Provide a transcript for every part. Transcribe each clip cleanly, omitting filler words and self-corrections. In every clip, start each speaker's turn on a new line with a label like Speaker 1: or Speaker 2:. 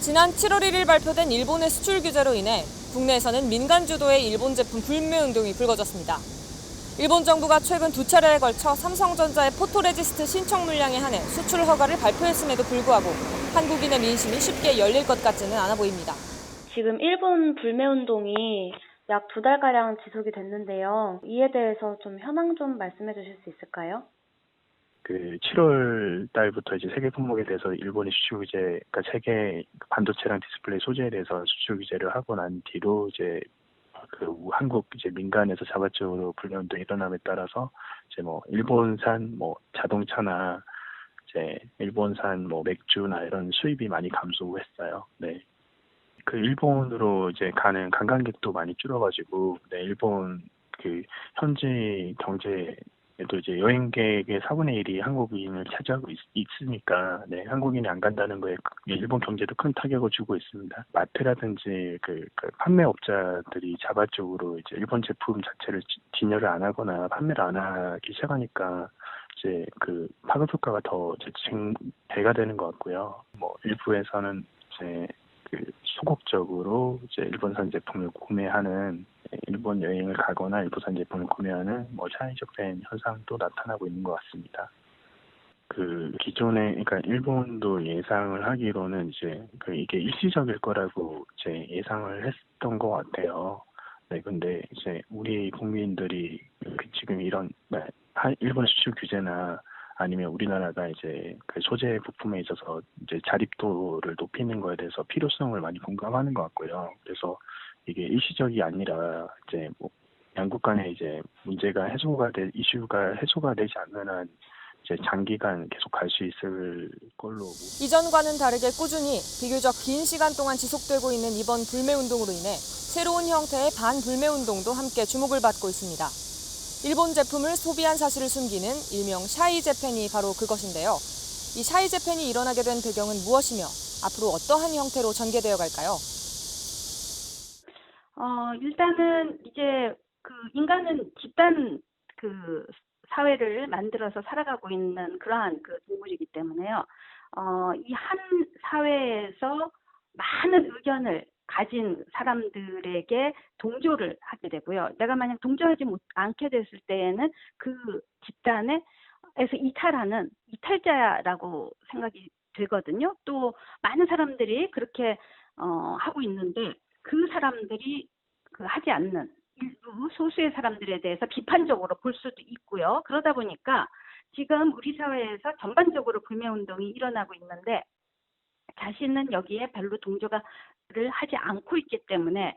Speaker 1: 지난 7월 1일 발표된 일본의 수출 규제로 인해 국내에서는 민간 주도의 일본 제품 불매 운동이 불거졌습니다. 일본 정부가 최근 2차례에 걸쳐 삼성전자의 포토레지스트 신청 물량에 한해 수출 허가를 발표했음에도 불구하고 한국인의 민심이 쉽게 열릴 것 같지는 않아 보입니다.
Speaker 2: 지금 일본 불매 운동이 약 2달가량 지속이 됐는데요. 이에 대해서 좀 현황 좀 말씀해 주실 수 있을까요?
Speaker 3: 7월 달부터 이제 세계 품목에 대해서 일본이 수출 규제, 그러니까 세계 반도체랑 디스플레이 소재에 대해서 수출 규제를 하고 난 뒤로 이제 한국 이제 민간에서 자발적으로 불매 운동이 일어남에 따라서 이제 일본산 자동차나 이제 일본산 맥주나 이런 수입이 많이 감소했어요. 네. 일본으로 이제 가는 관광객도 많이 줄어가지고, 네, 일본 현지 경제에도 이제 여행객의 4분의 1이 한국인을 차지하고 있으니까, 네, 한국인이 안 간다는 거에 일본 경제도 큰 타격을 주고 있습니다. 마트라든지 판매업자들이 자발적으로 이제 일본 제품 자체를 진열을 안 하거나 판매를 안 하기 시작하니까 이제 파급 효과가 더 배가 되는 것 같고요. 일부에서는 이제 소극적으로 이제 일본산 제품을 구매하는, 일본 여행을 가거나 일본산 제품을 구매하는 차이적된 현상도 나타나고 있는 것 같습니다. 기존에, 그러니까 일본도 예상을 하기로는 이제 이게 일시적일 거라고 이제 예상을 했던 것 같아요. 네, 근데 이제 우리 국민들이 지금 이런 일본 수출 규제나 아니면 우리나라가 이제 소재 부품에 있어서 이제 자립도를 높이는 거에 대해서 필요성을 많이 공감하는 것 같고요. 그래서 이게 일시적이 아니라 이제 양국 간에 이제 문제가 이슈가 해소가 되지 않는 한 이제 장기간 계속 갈 수 있을 걸로.
Speaker 1: 이전과는 다르게 꾸준히 비교적 긴 시간 동안 지속되고 있는 이번 불매 운동으로 인해 새로운 형태의 반불매 운동도 함께 주목을 받고 있습니다. 일본 제품을 소비한 사실을 숨기는 일명 샤이 재팬이 바로 그것인데요. 이 샤이 재팬이 일어나게 된 배경은 무엇이며 앞으로 어떠한 형태로 전개되어 갈까요?
Speaker 2: 일단은 이제 인간은 집단 사회를 만들어서 살아가고 있는 그러한 동물이기 때문에요. 이 한 사회에서 많은 의견을 가진 사람들에게 동조를 하게 되고요. 내가 만약 동조하지 않게 됐을 때에는 그 집단에서 이탈하는 이탈자라고 생각이 되거든요. 또 많은 사람들이 그렇게 하고 있는데 그 사람들이 하지 않는 일부 소수의 사람들에 대해서 비판적으로 볼 수도 있고요. 그러다 보니까 지금 우리 사회에서 전반적으로 불매 운동이 일어나고 있는데 자신은 여기에 별로 동조를 하지 않고 있기 때문에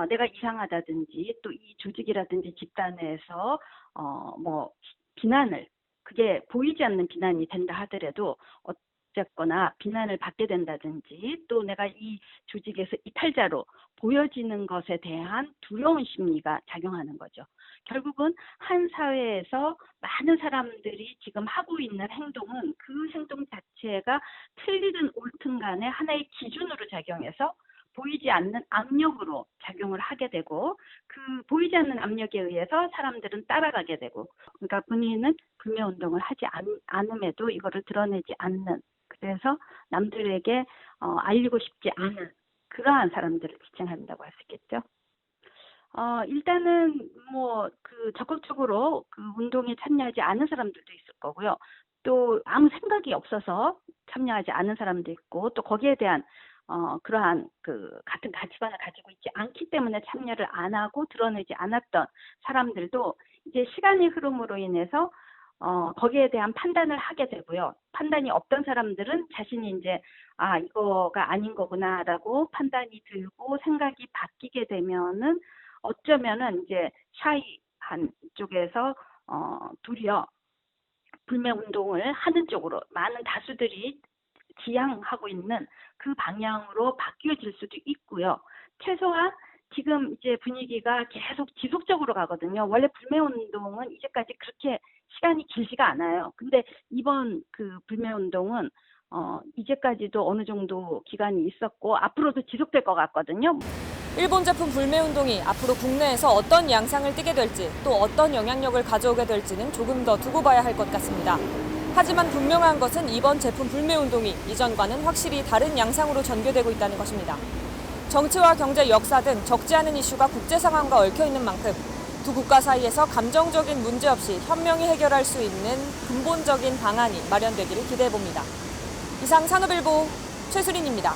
Speaker 2: 내가 이상하다든지 또 이 조직이라든지 집단에서 비난을, 그게 보이지 않는 비난이 된다 하더라도 어쨌거나 비난을 받게 된다든지 또 내가 이 조직에서 이탈자로 보여지는 것에 대한 두려운 심리가 작용하는 거죠. 결국은 한 사회에서 많은 사람들이 지금 하고 있는 행동은 그 행동 자체가 틀리든 옳든 간에 하나의 기준으로 작용해서 보이지 않는 압력으로 작용을 하게 되고 그 보이지 않는 압력에 의해서 사람들은 따라가게 되고, 그러니까 본인은 불매 운동을 하지 않음에도 이거를 드러내지 않는, 그래서 남들에게 알리고 싶지 않은 그러한 사람들을 지칭한다고 할 수 있겠죠. 일단은 적극적으로 운동에 참여하지 않은 사람들도 있을 거고요. 또 아무 생각이 없어서 참여하지 않은 사람도 있고, 또 거기에 대한 그러한 같은 가치관을 가지고 있지 않기 때문에 참여를 안 하고 드러내지 않았던 사람들도 이제 시간의 흐름으로 인해서 거기에 대한 판단을 하게 되고요. 판단이 없던 사람들은 자신이 이제 이거가 아닌 거구나라고 판단이 들고 생각이 바뀌게 되면은 어쩌면은 이제 샤이한 쪽에서 도리어 불매 운동을 하는 쪽으로 많은 다수들이 지향하고 있는 그 방향으로 바뀌어질 수도 있고요. 최소한 지금 이제 분위기가 계속 지속적으로 가거든요. 원래 불매 운동은 이제까지 그렇게 시간이 길지가 않아요. 근데 이번 불매 운동은 이제까지도 어느 정도 기간이 있었고 앞으로도 지속될 것 같거든요.
Speaker 1: 일본 제품 불매 운동이 앞으로 국내에서 어떤 양상을 띠게 될지 또 어떤 영향력을 가져오게 될지는 조금 더 두고 봐야 할 것 같습니다. 하지만 분명한 것은 이번 제품 불매운동이 이전과는 확실히 다른 양상으로 전개되고 있다는 것입니다. 정치와 경제, 역사 등 적지 않은 이슈가 국제 상황과 얽혀 있는 만큼 두 국가 사이에서 감정적인 문제 없이 현명히 해결할 수 있는 근본적인 방안이 마련되기를 기대해 봅니다. 이상 산업일보 최수린입니다.